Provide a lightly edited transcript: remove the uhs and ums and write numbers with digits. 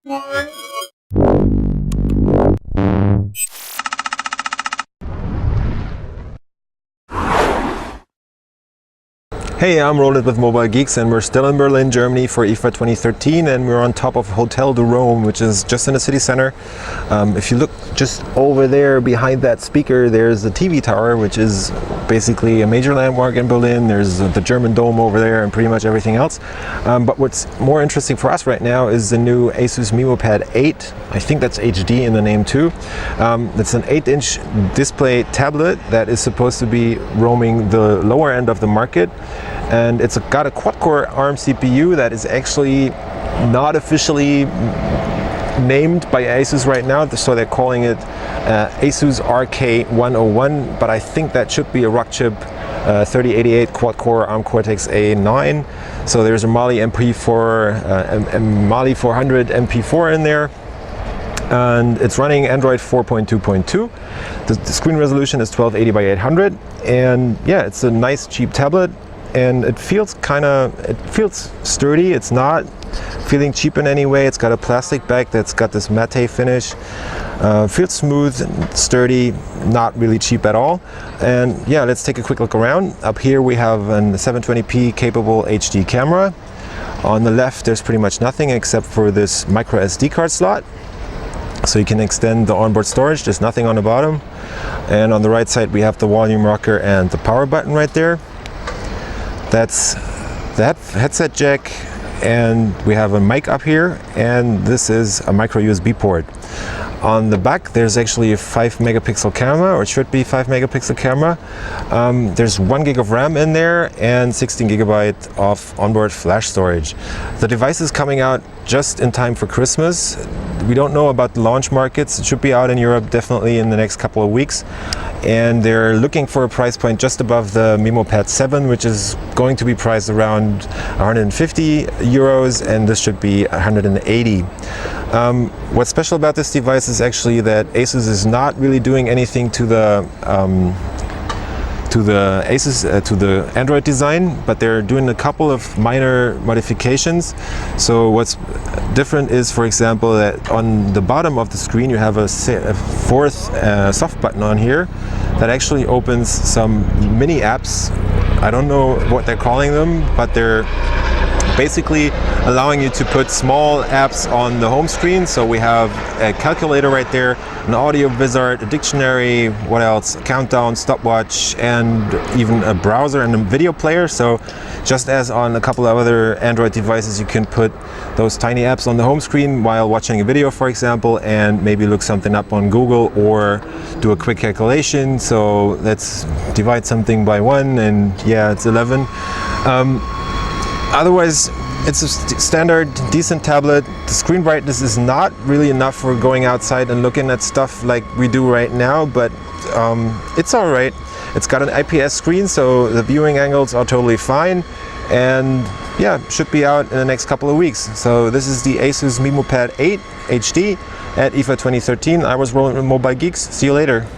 Hey, I'm Roland with Mobile Geeks, and we're still in Berlin, Germany for IFA 2013, and we're on top of Hotel de Rome, which is just in the city center. If you look just over there behind that speaker, there's the TV tower, which is basically a major landmark in Berlin. There's the German Dome over there and pretty much everything else. But what's more interesting for us right now is the new Asus Memo Pad 8. I think that's HD in the name too. It's an 8-inch display tablet that is supposed to be roaming the lower end of the market. And it's got a quad-core ARM CPU that is actually not officially named by Asus right now, so they're calling it Asus RK101, but I think that should be a Rockchip 3088 quad-core ARM Cortex A9. So there's a Mali MP4, Mali 400 MP4 in there. And it's running Android 4.2.2. The screen resolution is 1280 by 800, and yeah, it's a nice cheap tablet. And it feels sturdy. It's not feeling cheap in any way. It's got a plastic back that's got this matte finish. Feels smooth and sturdy, not really cheap at all. And yeah, let's take a quick look around. Up here we have a 720p capable HD camera. On the left there's pretty much nothing except for this micro SD card slot. So you can extend the onboard storage. There's nothing on the bottom. And on the right side we have the volume rocker and the power button right there. That's that headset jack, and we have a mic up here, and this is a micro USB port. On the back there's actually a 5 megapixel camera, or it should be 5 megapixel camera. There's 1 gig of RAM in there and 16 gigabyte of onboard flash storage. The device is coming out just in time for Christmas. We don't know about the launch markets. It should be out in Europe definitely in the next couple of weeks. And they're looking for a price point just above the Memo Pad 7, which is going to be priced around 150 euros, and this should be 180. What's special about this device is actually that Asus is not really doing anything to the Android design, but they're doing a couple of minor modifications. So what's different is, for example, that on the bottom of the screen you have a fourth soft button on here that actually opens some mini apps. I don't know what they're calling them, but they're basically allowing you to put small apps on the home screen. So we have a calculator right there, an audio wizard, a dictionary, what else, a countdown, stopwatch, and even a browser and a video player. So just as on a couple of other Android devices, you can put those tiny apps on the home screen while watching a video, for example, and maybe look something up on Google or do a quick calculation. So let's divide something by 1, and yeah, it's 11. Otherwise, it's a standard, decent tablet. The screen brightness is not really enough for going outside and looking at stuff like we do right now, but it's all right. It's got an IPS screen, so the viewing angles are totally fine. And yeah, should be out in the next couple of weeks. So this is the Asus Memo Pad 8 HD at IFA 2013. I was Roland with Mobile Geeks. See you later.